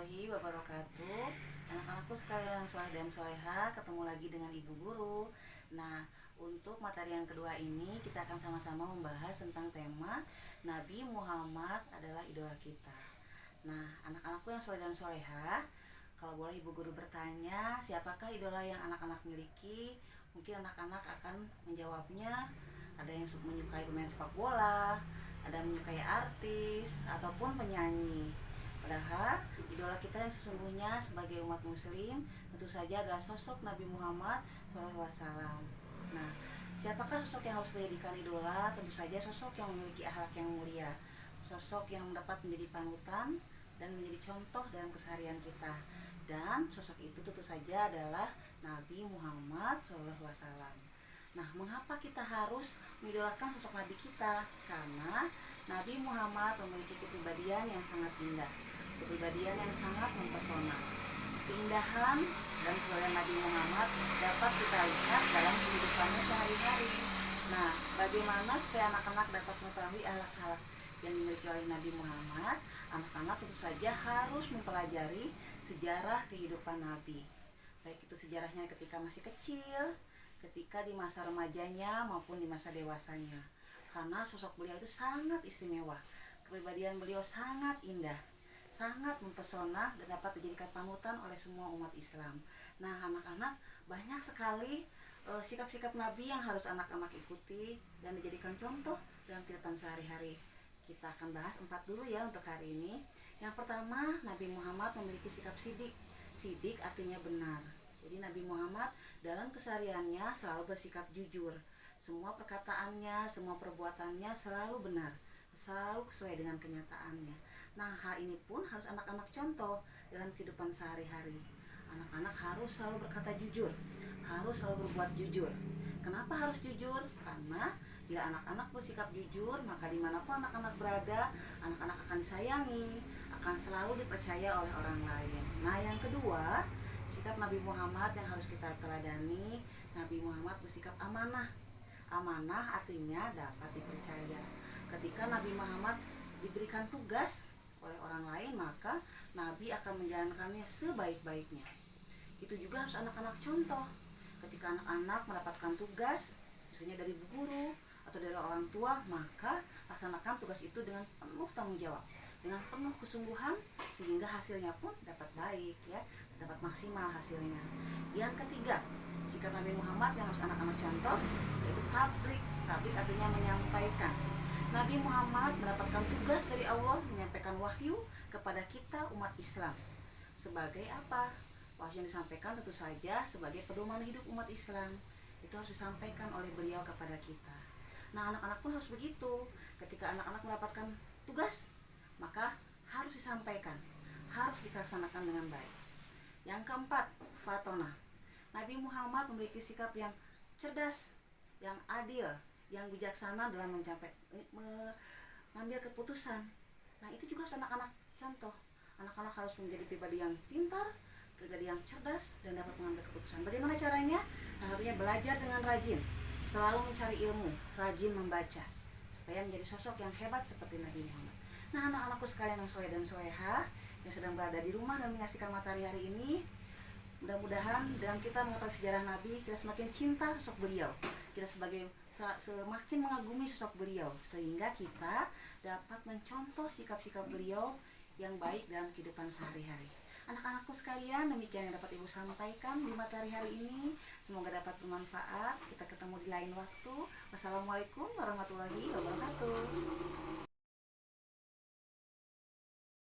warahmatullahi wabarakatuh. Anak-anakku sekalian yang soleh dan soleha, ketemu lagi dengan Ibu Guru. Nah, untuk materi yang kedua ini kita akan sama-sama membahas tentang tema Nabi Muhammad adalah idola kita. Nah, anak-anakku yang soleh dan soleha, kalau boleh Ibu Guru bertanya, siapakah idola yang anak-anak miliki? Mungkin anak-anak akan menjawabnya. Ada yang menyukai pemain sepak bola, ada yang menyukai artis, ataupun penyanyi. Padahal idola kita yang sesungguhnya sebagai umat muslim tentu saja adalah sosok Nabi Muhammad SAW. Nah, siapakah sosok yang harus dijadikan idola? Tentu saja sosok yang memiliki akhlak yang mulia, sosok yang dapat menjadi panutan dan menjadi contoh dalam keseharian kita. Dan sosok itu tentu saja adalah Nabi Muhammad SAW. Nah, mengapa kita harus mengidolakan sosok Nabi kita? Karena Nabi Muhammad memiliki kepribadian yang sangat indah, kepribadian yang sangat mempesona. Keindahan dan kemuliaan Nabi Muhammad dapat kita lihat dalam kehidupannya sehari-hari. Nah, bagaimana supaya anak-anak dapat mengetahui akhlak-akhlak yang dimiliki oleh Nabi Muhammad? Anak-anak tentu saja harus mempelajari sejarah kehidupan Nabi. Baik itu sejarahnya ketika masih kecil, ketika di masa remajanya maupun di masa dewasanya. Karena sosok beliau itu sangat istimewa. Kepribadian beliau sangat indah, sangat mempesona dan dapat dijadikan panutan oleh semua umat Islam. Nah, anak-anak, banyak sekali sikap-sikap Nabi yang harus anak-anak ikuti dan dijadikan contoh dalam kehidupan sehari-hari. Kita akan bahas 4 dulu ya untuk hari ini. Yang pertama, Nabi Muhammad memiliki sikap sidik. Sidik artinya benar. Jadi Nabi Muhammad dalam kesehariannya selalu bersikap jujur. Semua perkataannya, semua perbuatannya selalu benar, selalu sesuai dengan kenyataannya. Nah, hal ini pun harus anak-anak contoh dalam kehidupan sehari-hari. Anak-anak harus selalu berkata jujur, harus selalu berbuat jujur. Kenapa harus jujur? Karena bila anak-anak bersikap jujur, maka dimanapun anak-anak berada, anak-anak akan disayangi, akan selalu dipercaya oleh orang lain. Nah, yang kedua, sikap Nabi Muhammad yang harus kita teladani. Nabi Muhammad bersikap amanah. Amanah artinya dapat dipercaya. Ketika Nabi Muhammad diberikan tugas oleh orang lain, maka Nabi akan menjalankannya sebaik-baiknya. Itu juga harus anak-anak contoh. Ketika anak-anak mendapatkan tugas, misalnya dari guru atau dari orang tua, maka laksanakan tugas itu dengan penuh tanggung jawab, dengan penuh kesungguhan, sehingga hasilnya pun dapat baik, ya, dapat maksimal hasilnya. Yang ketiga, sikap Nabi Muhammad yang harus anak-anak contoh yaitu tablik. Tablik artinya menyampaikan. Nabi Muhammad mendapatkan tugas dari Allah menyampaikan wahyu kepada kita umat Islam. Sebagai apa? Wahyu yang disampaikan tentu saja sebagai pedoman hidup umat Islam. Itu harus disampaikan oleh beliau kepada kita. Nah, anak-anak pun harus begitu. Ketika anak-anak mendapatkan tugas, maka harus disampaikan, harus dilaksanakan dengan baik. Yang keempat, fatona. Nabi Muhammad memiliki sikap yang cerdas, yang adil, yang bijaksana dalam mengambil keputusan. Nah, itu juga harus anak-anak contoh. Anak-anak harus menjadi pribadi yang pintar, pribadi yang cerdas, dan dapat mengambil keputusan. Bagaimana caranya? Harusnya belajar dengan rajin, selalu mencari ilmu, rajin membaca, supaya menjadi sosok yang hebat seperti Nabi Muhammad. Nah, anak-anakku sekalian yang soleh dan soleha yang sedang berada di rumah dan menyaksikan materi hari ini, mudah-mudahan dalam kita mengetahui sejarah Nabi, kita semakin cinta sosok beliau. Kita semakin mengagumi sosok beliau, sehingga kita dapat mencontoh sikap-sikap beliau yang baik dalam kehidupan sehari-hari. Anak-anakku sekalian, demikian yang dapat Ibu sampaikan di materi hari ini. Semoga dapat bermanfaat. Kita ketemu di lain waktu. Wassalamualaikum warahmatullahi wabarakatuh.